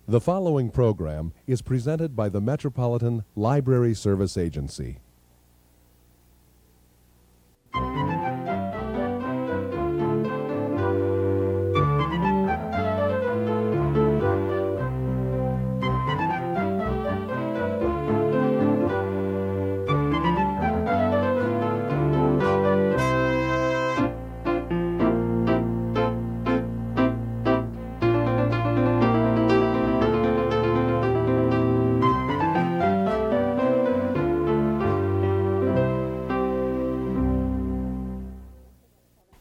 The following program is presented by the Metropolitan Library Service Agency.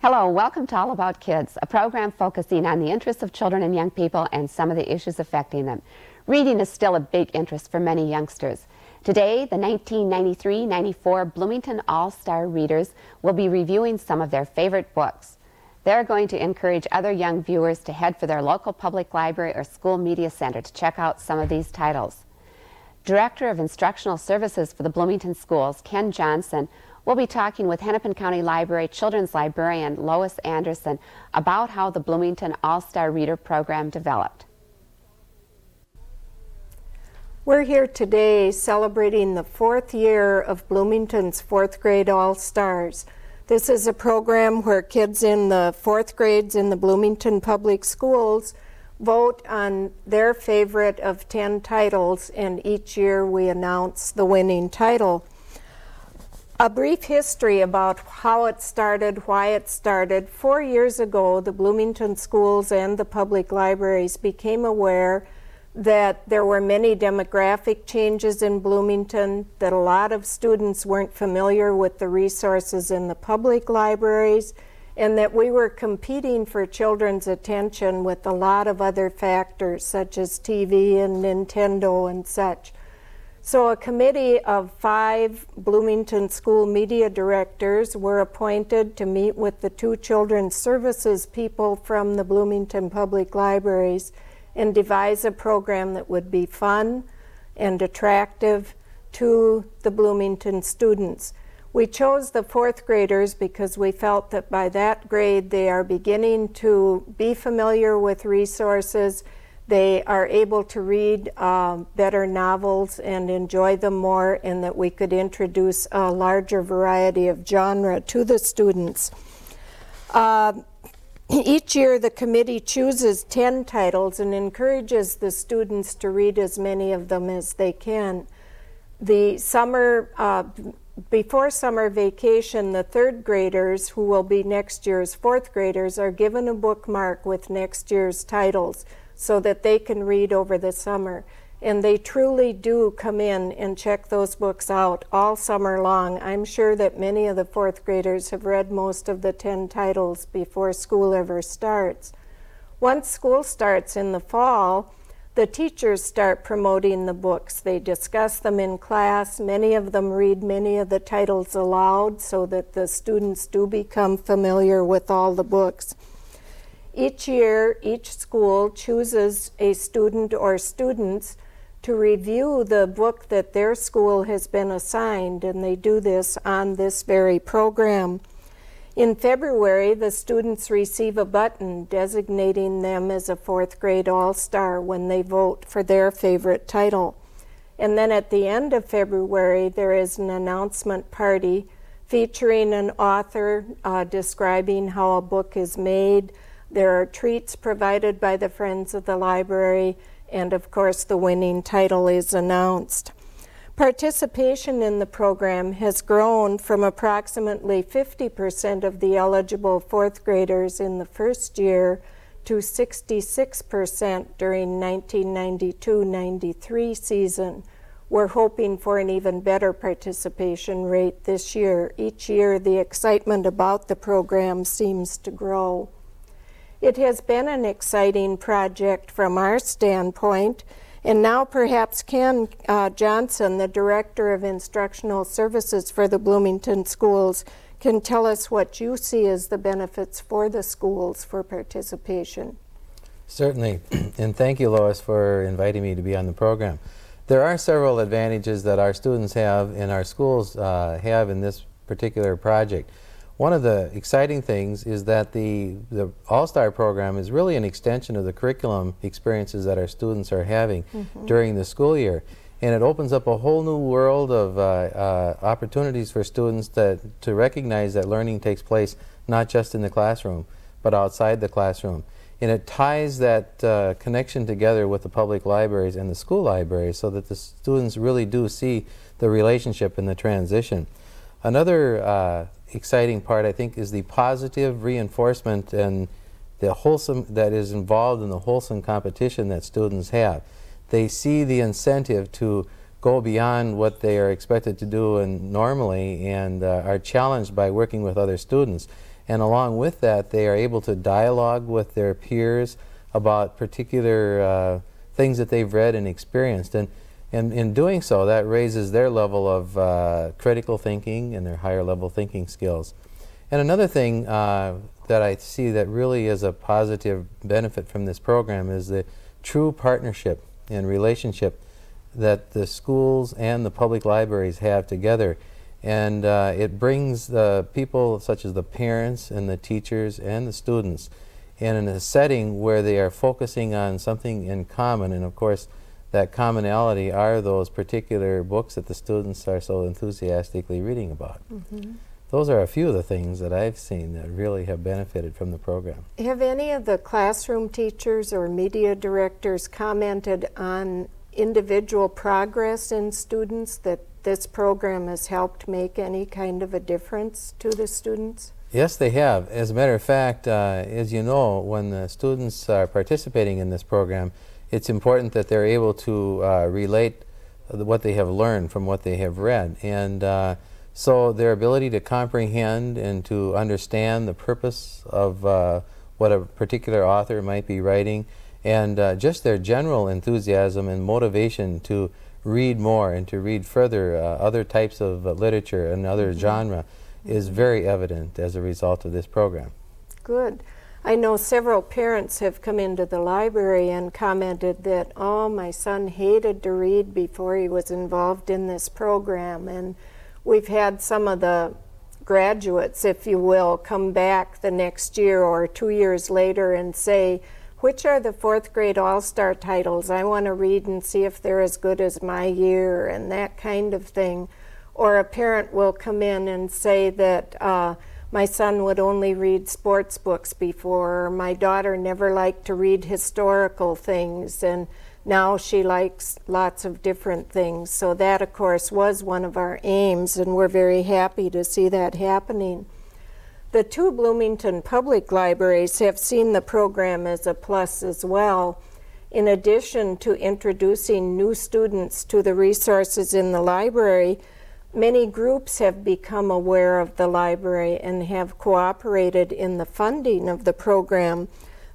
Hello, welcome to All About Kids, a program focusing on the interests of children and young people and some of the issues affecting them. Reading is still a big interest for many youngsters. Today, the 1993-94 Bloomington All-Star Readers will be reviewing some of their favorite books. They're going to encourage other young viewers to head for their local public library or school media center to check out some of these titles. Director of Instructional Services for the Bloomington Schools, Ken Johnson, we'll be talking with Hennepin County Library Children's Librarian Lois Andersen about how the Bloomington All-Star Reader program developed. We're here today celebrating the 4th year of Bloomington's 4th grade All-Stars. This is a program where kids in the 4th grades in the Bloomington Public Schools vote on their favorite of 10 titles, and each year we announce the winning title. A brief history about how it started, why it started. 4 years ago, the Bloomington schools and the public libraries became aware that there were many demographic changes in Bloomington, that a lot of students weren't familiar with the resources in the public libraries, and that we were competing for children's attention with a lot of other factors, such as TV and Nintendo and such. So a committee of 5 Bloomington school media directors were appointed to meet with the 2 children's services people from the Bloomington Public Libraries and devise a program that would be fun and attractive to the Bloomington students. We chose the 4th graders because we felt that by that grade they are beginning to be familiar with resources. They are able to read better novels and enjoy them more, and that we could introduce a larger variety of genre to the students. Each year the committee chooses 10 titles and encourages the students to read as many of them as they can. The summer, before summer vacation, the 3rd graders, who will be next year's 4th graders, are given a bookmark with next year's titles, so that they can read over the summer. And they truly do come in and check those books out all summer long. I'm sure that many of the 4th graders have read most of the 10 titles before school ever starts. Once school starts in the fall, the teachers start promoting the books. They discuss them in class. Many of them read many of the titles aloud so that the students do become familiar with all the books. Each year, each school chooses a student or students to review the book that their school has been assigned, and they do this on this very program. In February, the students receive a button designating them as a 4th grade All-Star when they vote for their favorite title. And then at the end of February, there is an announcement party featuring an author describing how a book is made. There are treats provided by the Friends of the Library, and of course the winning title is announced. Participation in the program has grown from approximately 50% of the eligible 4th graders in the first year to 66% during 1992-93 season. We're hoping for an even better participation rate this year. Each year the excitement about the program seems to grow. It has been an exciting project from our standpoint, and now perhaps Ken Johnson, the Director of Instructional Services for the Bloomington Schools, can tell us what you see as the benefits for the schools for participation. Certainly, and thank you, Lois, for inviting me to be on the program. There are several advantages that our students have and our schools have in this particular project. One of the exciting things is that the All-Star program is really an extension of the curriculum experiences that our students are having during the school year. And it opens up a whole new world of opportunities for students to recognize that learning takes place not just in the classroom, but outside the classroom. And it ties that connection together with the public libraries and the school libraries so that the students really do see the relationship and the transition. Another exciting part, I think, is the positive reinforcement and the wholesome that is involved in the wholesome competition that students have. They see the incentive to go beyond what they are expected to do normally and are challenged by working with other students. And along with that, they are able to dialogue with their peers about particular things that they've read and experienced. And in doing so, that raises their level of critical thinking and their higher level thinking skills. And another thing that I see that really is a positive benefit from this program is the true partnership and relationship that the schools and the public libraries have together. And it brings the people such as the parents and the teachers and the students in a setting where they are focusing on something in common. And of course, that commonality are those particular books that the students are so enthusiastically reading about. Those are a few of the things that I've seen that really have benefited from the program. Have any of the classroom teachers or media directors commented on individual progress in students, that this program has helped make any kind of a difference to the students? Yes, they have. As a matter of fact, as you know, when the students are participating in this program, it's important that they're able to relate what they have learned from what they have read. And so their ability to comprehend and to understand the purpose of what a particular author might be writing, and just their general enthusiasm and motivation to read more and to read further other types of literature and other genre is very evident as a result of this program. Good. I know several parents have come into the library and commented that, oh, my son hated to read before he was involved in this program. And we've had some of the graduates, if you will, come back the next year or 2 years later and say, which are the fourth grade all-star titles? I want to read and see if they're as good as my year, and that kind of thing. Or a parent will come in and say that my son would only read sports books before, or my daughter never liked to read historical things, and now she likes lots of different things. So that, of course, was one of our aims, and we're very happy to see that happening. The two Bloomington public libraries have seen the program as a plus as well. In addition to introducing new students to the resources in the library, many groups have become aware of the library and have cooperated in the funding of the program.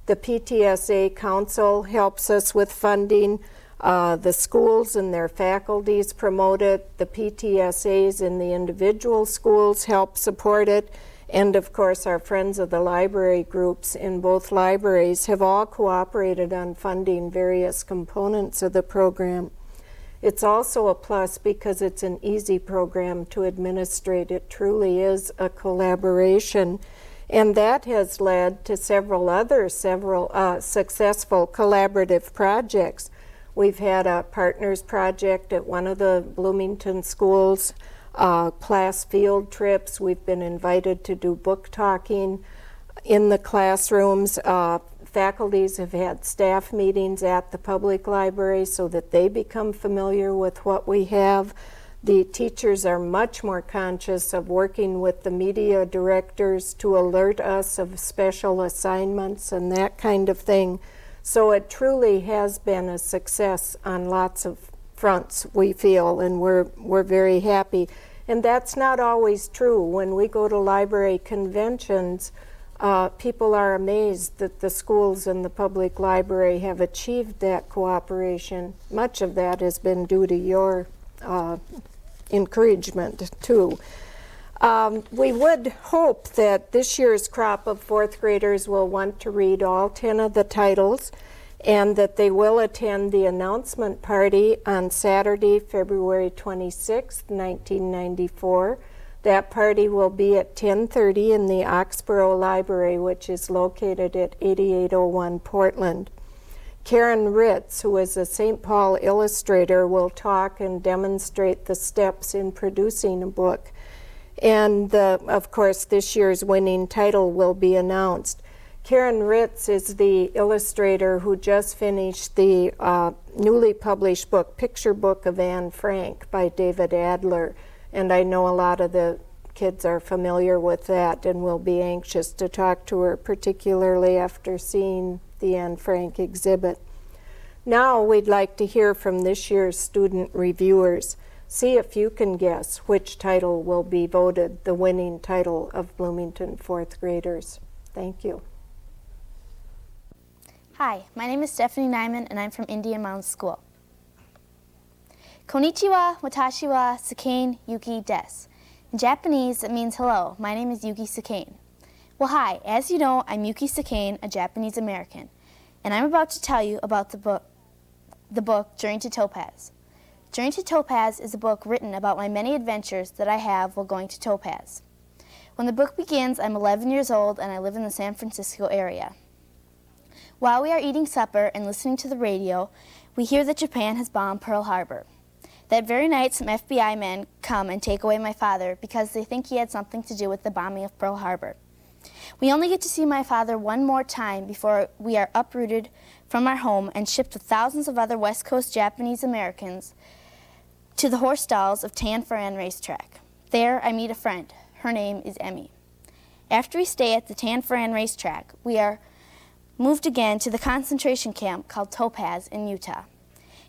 The PTSA Council helps us with funding. The schools and their faculties promote it. The PTSAs in the individual schools help support it. And of course, our Friends of the Library groups in both libraries have all cooperated on funding various components of the program. It's also a plus because it's an easy program to administrate. It truly is a collaboration. And that has led to several successful collaborative projects. We've had a partners project at one of the Bloomington schools, class field trips. We've been invited to do book talking in the classrooms. Faculties have had staff meetings at the public library so that they become familiar with what we have. The teachers are much more conscious of working with the media directors to alert us of special assignments and that kind of thing. So it truly has been a success on lots of fronts, we feel, and we're very happy. And that's not always true. When we go to library conventions, people are amazed that the schools and the public library have achieved that cooperation. Much of that has been due to your encouragement, too. We would hope that this year's crop of fourth graders will want to read all 10 of the titles, and that they will attend the announcement party on Saturday, February 26, 1994. That party will be at 10:30 in the Oxborough Library, which is located at 8801 Portland. Karen Ritz, who is a St. Paul illustrator, will talk and demonstrate the steps in producing a book. And of course, this year's winning title will be announced. Karen Ritz is the illustrator who just finished the newly published book, Picture Book of Anne Frank by David Adler. And I know a lot of the kids are familiar with that and will be anxious to talk to her, particularly after seeing the Anne Frank exhibit. Now we'd like to hear from this year's student reviewers. See if you can guess which title will be voted the winning title of Bloomington fourth graders. Thank you. Hi, my name is Stephanie Nyman and I'm from Indian Mound School. Konnichiwa, watashi wa Sakane Yuki desu. In Japanese, it means hello. My name is Yuki Sakane. Well, hi. As you know, I'm Yuki Sakane, a Japanese American, and I'm about to tell you about the book Journey to Topaz. Journey to Topaz is a book written about my many adventures that I have while going to Topaz. When the book begins, I'm 11 years old and I live in the San Francisco area. While we are eating supper and listening to the radio, we hear that Japan has bombed Pearl Harbor. That very night, some FBI men come and take away my father because they think he had something to do with the bombing of Pearl Harbor. We only get to see my father one more time before we are uprooted from our home and shipped with thousands of other West Coast Japanese Americans to the horse stalls of Tan Foran Racetrack. There, I meet a friend. Her name is Emmy. After we stay at the Tan Foran Racetrack, we are moved again to the concentration camp called Topaz in Utah.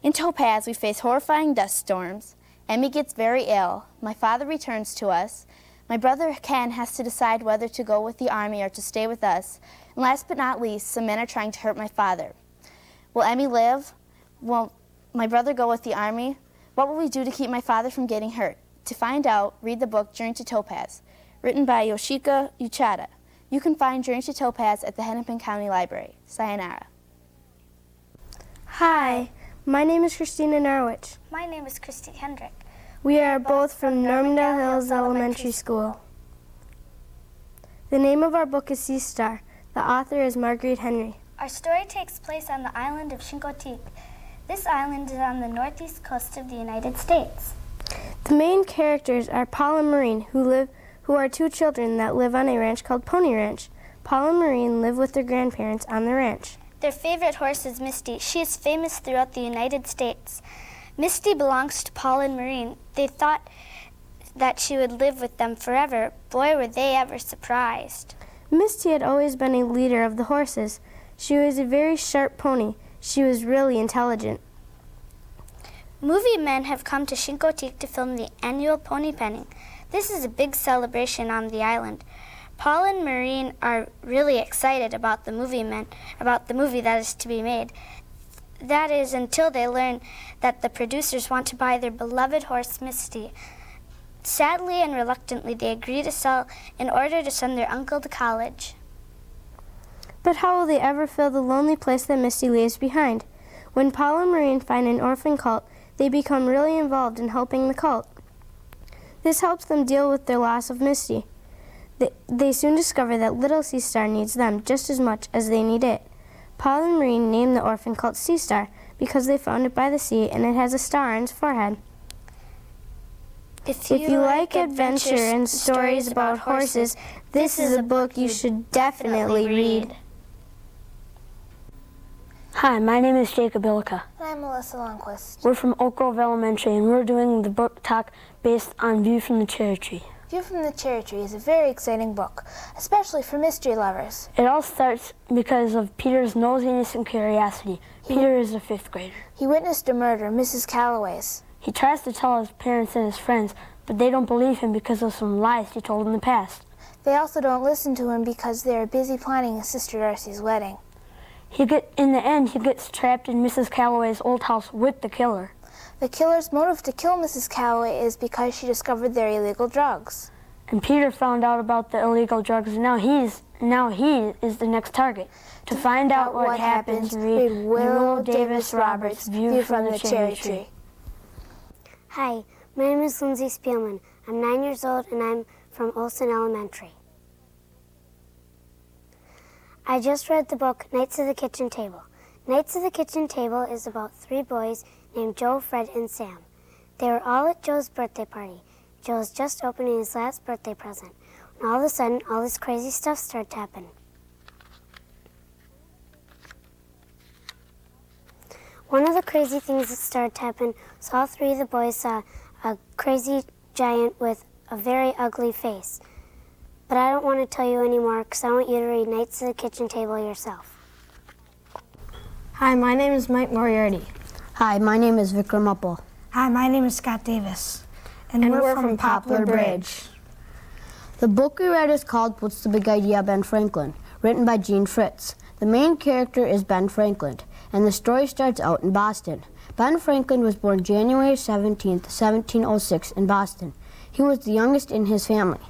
In Topaz, we face horrifying dust storms. Emmy gets very ill. My father returns to us. My brother Ken has to decide whether to go with the army or to stay with us. And last but not least, some men are trying to hurt my father. Will Emmy live? Will my brother go with the army? What will we do to keep my father from getting hurt? To find out, read the book Journey to Topaz, written by Yoshika Uchida. You can find Journey to Topaz at the Hennepin County Library. Sayonara. Hi, my name is Christina Norwich. My name is Christy Hendrick. We are both from Normandale Hills Elementary School. The name of our book is Sea Star. The author is Marguerite Henry. Our story takes place on the island of Chincoteague. This island is on the northeast coast of the United States. The main characters are Paul and Maureen, who are two children that live on a ranch called Pony Ranch. Paul and Maureen live with their grandparents on the ranch. Their favorite horse is Misty. She is famous throughout the United States. Misty belongs to Paul and Maureen. They thought that she would live with them forever. Boy, were they ever surprised. Misty had always been a leader of the horses. She was a very sharp pony. She was really intelligent. Movie men have come to Chincoteague to film the annual pony penning. This is a big celebration on the island. Paul and Maureen are really excited about the movie that is to be made. That is until they learn that the producers want to buy their beloved horse, Misty. Sadly and reluctantly, they agree to sell in order to send their uncle to college. But how will they ever fill the lonely place that Misty leaves behind? When Paul and Maureen find an orphan cult, they become really involved in helping the cult. This helps them deal with their loss of Misty. They soon discover that little Sea Star needs them just as much as they need it. Paul and Maureen named the orphan cult Sea Star because they found it by the sea and it has a star on its forehead. If you like adventure and stories about horses, this is a book you should definitely read. Hi, my name is Jacob Ilka. And I'm Melissa Longquist. We're from Oak Grove Elementary, and we're doing the book talk based on View from the Cherry Tree. View from the Cherry Tree is a very exciting book, especially for mystery lovers. It all starts because of Peter's nosiness and curiosity. Peter is a 5th grader. He witnessed a murder, Mrs. Calloway's. He tries to tell his parents and his friends, but they don't believe him because of some lies he told in the past. They also don't listen to him because they are busy planning his sister Darcy's wedding. In the end, he gets trapped in Mrs. Calloway's old house with the killer. The killer's motive to kill Mrs. Calloway is because she discovered their illegal drugs. And Peter found out about the illegal drugs, and now he is the next target. To find out what happens, read Will Davis Roberts' View from the Cherry Tree. Hi, my name is Lindsay Spielman. I'm 9 years old and I'm from Olson Elementary. I just read the book Knights of the Kitchen Table. Knights of the Kitchen Table is about 3 boys named Joe, Fred, and Sam. They were all at Joe's birthday party. Joe was just opening his last birthday present. And all of a sudden, all this crazy stuff started to happen. One of the crazy things that started to happen was all 3 of the boys saw a crazy giant with a very ugly face. But I don't want to tell you anymore because I want you to read Knights of the Kitchen Table yourself. Hi, my name is Mike Moriarty. Hi, my name is Vikram Uppal. Hi, my name is Scott Davis. And we're from Poplar Bridge. The book we read is called What's the Big Idea, Ben Franklin, written by Gene Fritz. The main character is Ben Franklin, and the story starts out in Boston. Ben Franklin was born January 17, 1706 in Boston. He was the youngest in his family.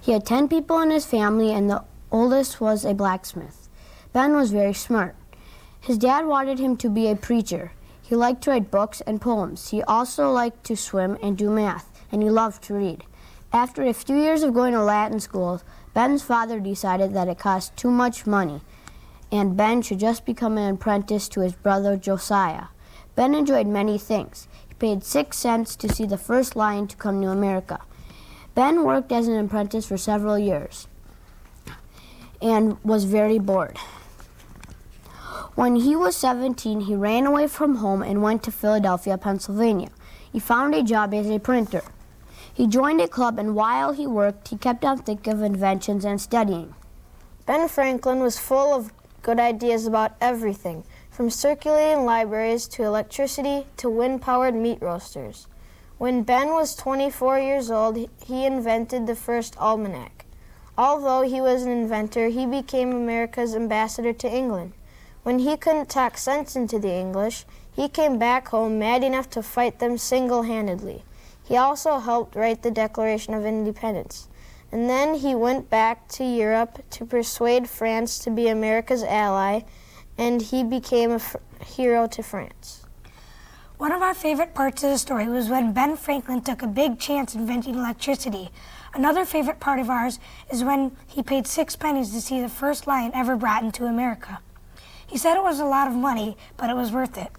He had 10 people in his family, and the oldest was a blacksmith. Ben was very smart. His dad wanted him to be a preacher. He liked to write books and poems. He also liked to swim and do math, and he loved to read. After a few years of going to Latin school, Ben's father decided that it cost too much money, and Ben should just become an apprentice to his brother Josiah. Ben enjoyed many things. He paid 6 cents to see the first lion to come to America. Ben worked as an apprentice for several years and was very bored. When he was 17, he ran away from home and went to Philadelphia, Pennsylvania. He found a job as a printer. He joined a club, and while he worked, he kept on thinking of inventions and studying. Ben Franklin was full of good ideas about everything, from circulating libraries to electricity to wind-powered meat roasters. When Ben was 24 years old, he invented the first almanac. Although he was an inventor, he became America's ambassador to England. When he couldn't talk sense into the English, he came back home mad enough to fight them single-handedly. He also helped write the Declaration of Independence. And then he went back to Europe to persuade France to be America's ally, and he became a hero to France. One of our favorite parts of the story was when Ben Franklin took a big chance inventing electricity. Another favorite part of ours is when he paid 6 pennies to see the first lion ever brought into America. He said it was a lot of money, but it was worth it.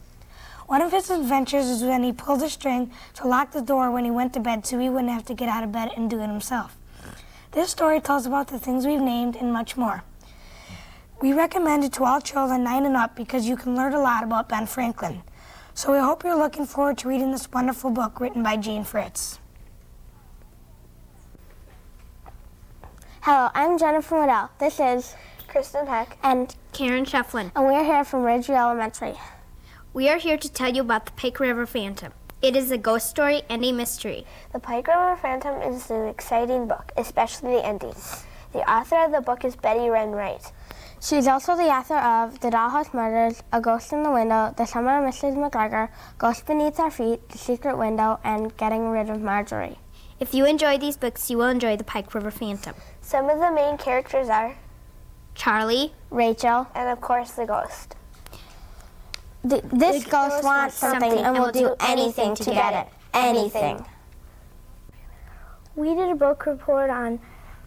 One of his adventures is when he pulled a string to lock the door when he went to bed so he wouldn't have to get out of bed and do it himself. This story tells about the things we've named and much more. We recommend it to all children 9 and up because you can learn a lot about Ben Franklin. So we hope you're looking forward to reading this wonderful book written by Gene Fritz. Hello, I'm Jennifer Waddell. This is Kristen Heck and Karen Shefflin. And we're here from Ridgeview Elementary. We are here to tell you about the Pike River Phantom. It is a ghost story and a mystery. The Pike River Phantom is an exciting book, especially the ending. The author of the book is Betty Wren Wright. She's also the author of The Dollhouse Murders, A Ghost in the Window, The Summer of Mrs. McGregor, Ghost Beneath Our Feet, The Secret Window, and Getting Rid of Marjorie. If you enjoy these books, you will enjoy the Pike River Phantom. Some of the main characters are Charlie, Rachel, and of course the ghost. This ghost wants something and will do anything to get it. Anything. We did a book report on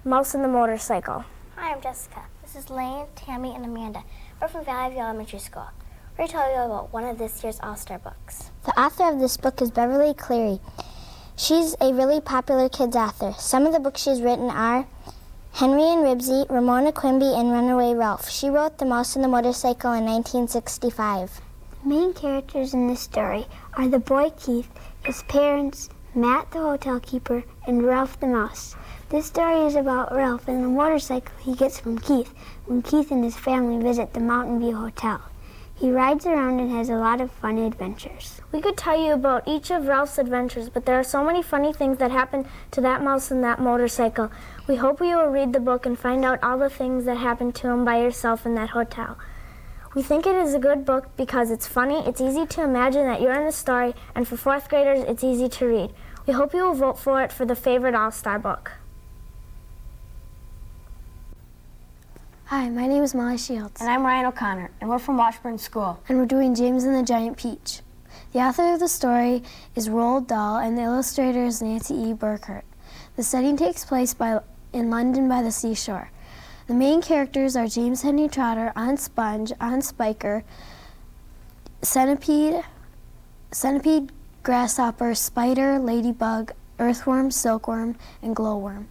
Mouse and the Motorcycle. Hi, I'm Jessica. This is Lane, Tammy, and Amanda. We're from Valley View Elementary School. We're telling you about one of this year's All-Star books. The author of this book is Beverly Cleary. She's a really popular kids author. Some of the books she's written are Henry and Ribsy, Ramona Quimby, and Runaway Ralph. She wrote The Mouse and the Motorcycle in 1965. The main characters in this story are the boy Keith, his parents, Matt the hotel keeper, and Ralph the mouse. This story is about Ralph and the motorcycle he gets from Keith when Keith and his family visit the Mountain View Hotel. He rides around and has a lot of fun adventures. We could tell you about each of Ralph's adventures, but there are so many funny things that happen to that mouse and that motorcycle. We hope you will read the book and find out all the things that happened to him by yourself in that hotel. We think it is a good book because it's funny, it's easy to imagine that you're in the story, and for 4th graders, it's easy to read. We hope you will vote for it for the favorite All-Star book. Hi, my name is Molly Shields. And I'm Ryan O'Connor, and we're from Washburn School. And we're doing James and the Giant Peach. The author of the story is Roald Dahl, and the illustrator is Nancy E. Burkhardt. The setting takes place in London by the seashore. The main characters are James Henry Trotter, Aunt Sponge, Aunt Spiker, Centipede, Grasshopper, Spider, Ladybug, Earthworm, Silkworm, and Glowworm.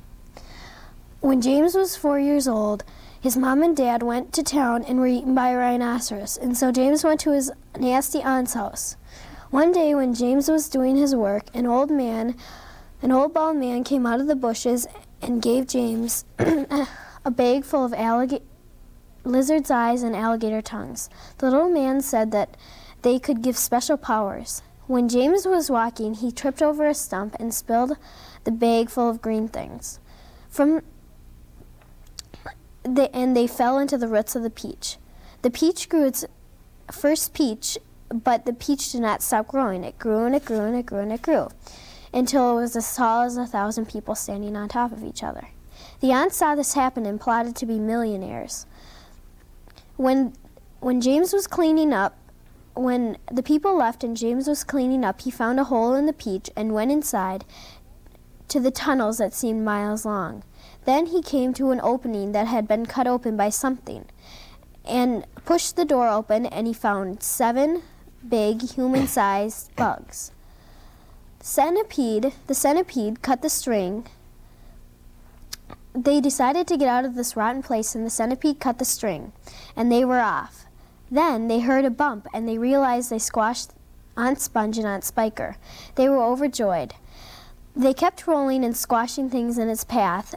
When James was 4 years old, his mom and dad went to town and were eaten by a rhinoceros, and so James went to his nasty aunt's house. One day when James was doing his work, an old bald man came out of the bushes and gave James a bag full of lizard's eyes and alligator tongues. The little man said that they could give special powers. When James was walking, he tripped over a stump and spilled the bag full of green things. And they fell into the roots of the peach. The peach grew its first peach, but the peach did not stop growing. It grew and it grew and it grew and it grew, until it was as tall as 1,000 people standing on top of each other. The aunt saw this happen and plotted to be millionaires. When James was cleaning up, when the people left and James was cleaning up, he found a hole in the peach and went inside to the tunnels that seemed miles long. Then he came to an opening that had been cut open by something and pushed the door open, and he found 7 big human-sized bugs. The centipede cut the string. They decided to get out of this rotten place, and the centipede cut the string, and they were off. Then they heard a bump, and they realized they squashed Aunt Sponge and Aunt Spiker. They were overjoyed. They kept rolling and squashing things in its path,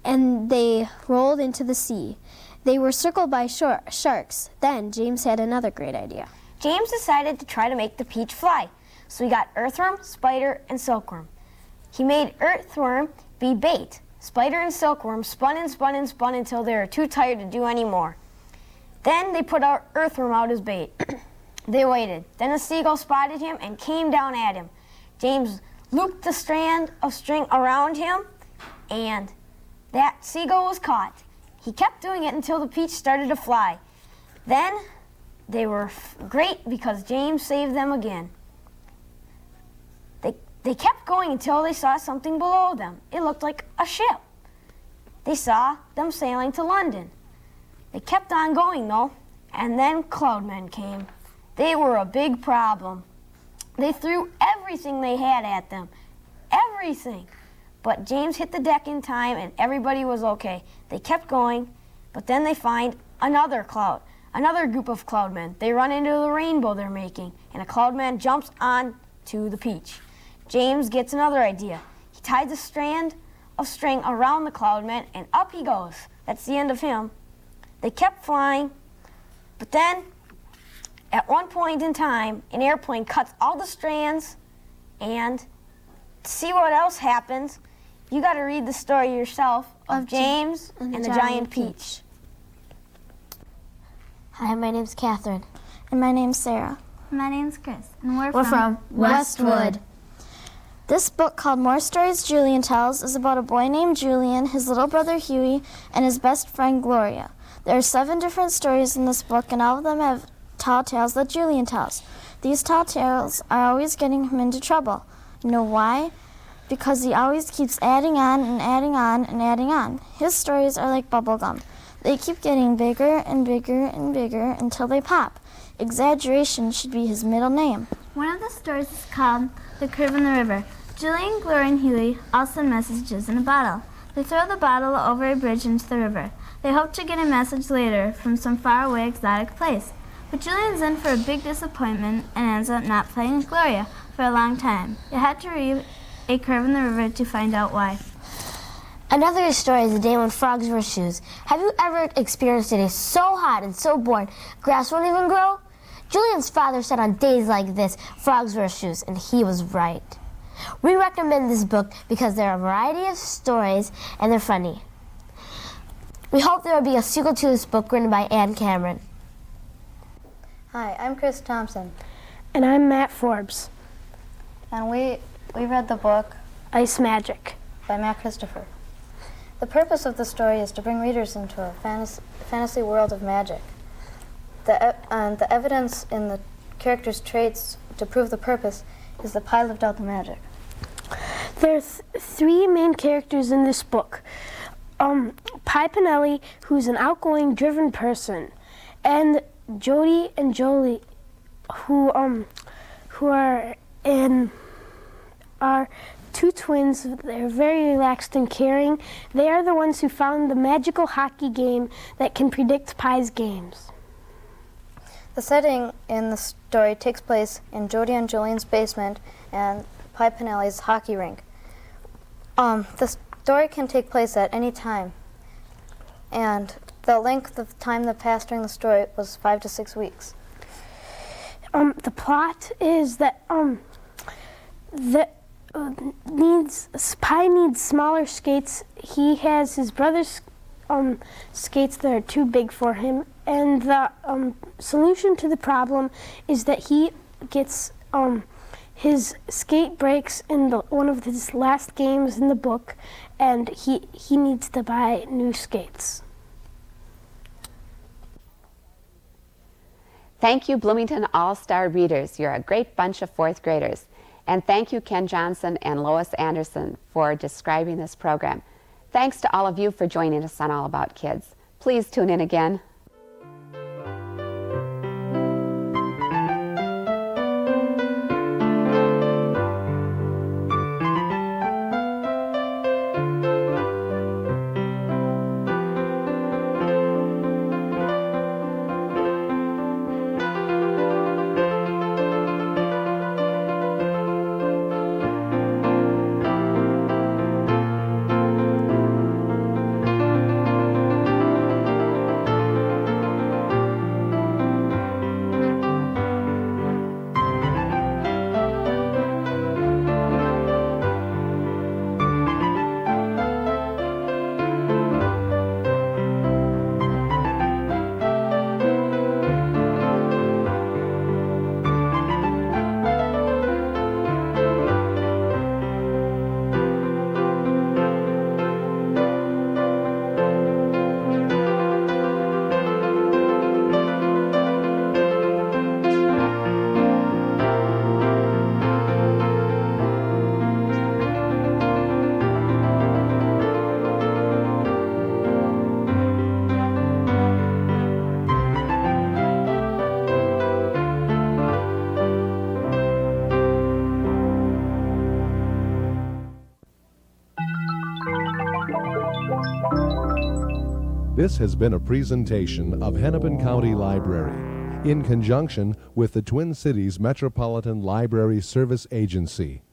and they rolled into the sea. They were circled by sharks. Then James had another great idea. James decided to try to make the peach fly, so he got Earthworm, Spider, and Silkworm. He made Earthworm be bait. Spider and Silkworm spun and spun and spun until they were too tired to do any more. Then they put our Earthworm out as bait. They waited. Then a seagull spotted him and came down at him. James looped the strand of string around him, and that seagull was caught. He kept doing it until the peach started to fly. Then they were great because James saved them again. They kept going until they saw something below them. It looked like a ship. They saw them sailing to London. They kept on going though, and then cloudmen came. They were a big problem. They threw everything they had at them. Everything. But James hit the deck in time and everybody was okay. They kept going, but then they find another group of cloudmen. They run into the rainbow they're making, and a cloudman jumps on to the peach. James gets another idea. He ties a strand of string around the cloudman, and up he goes. That's the end of him. They kept flying, but then at one point in time, an airplane cuts all the strands, and to see what else happens, you got to read the story yourself of James and the Giant Peach. Hi, my name's Catherine. And my name's Sarah. My name's Chris, and We're from Westwood. This book, called More Stories Julian Tells, is about a boy named Julian, his little brother Huey, and his best friend Gloria. There are 7 different stories in this book, and all of them have tall tales that Julian tells. These tall tales are always getting him into trouble. You know why? Because he always keeps adding on and adding on and adding on. His stories are like bubble gum. They keep getting bigger and bigger and bigger until they pop. Exaggeration should be his middle name. One of the stories is called The Curve in the River. Julian, Gloria, and Huey all send messages in a bottle. They throw the bottle over a bridge into the river. They hope to get a message later from some faraway exotic place. But Julian's in for a big disappointment and ends up not playing with Gloria for a long time. You had to read A Curve in the River to find out why. Another story is the day when frogs wore shoes. Have you ever experienced a day so hot and so bored, grass won't even grow? Julian's father said on days like this, frogs wear shoes, and he was right. We recommend this book because there are a variety of stories and they're funny. We hope there will be a sequel to this book written by Ann Cameron. Hi, I'm Chris Thompson. And I'm Matt Forbes. And we read the book Ice Magic by Matt Christopher. The purpose of the story is to bring readers into a fantasy world of magic. The evidence in the characters' traits to prove the purpose is the pile of Delta magic. There are three main characters in this book. Pike and Ellie, who's an outgoing, driven person, and Jody and Jolie, who are two twins. They're very relaxed and caring. They are the ones who found the magical hockey game that can predict Pike's games. The setting in the story takes place in Jody and Julian's basement and Pike and Ellie's hockey rink. The story can take place at any time, and the length of time that passed during the story was 5 to 6 weeks. The plot is that Pike needs smaller skates. He has his brother's skates that are too big for him, and the solution to the problem is that he gets his skate breaks in one of his last games in the book, and he needs to buy new skates. Thank you, Bloomington All-Star Readers. You're a great bunch of fourth graders. And thank you, Ken Johnson and Lois Andersen, for describing this program. Thanks to all of you for joining us on All About Kids. Please tune in again. This has been a presentation of Hennepin County Library in conjunction with the Twin Cities Metropolitan Library Service Agency.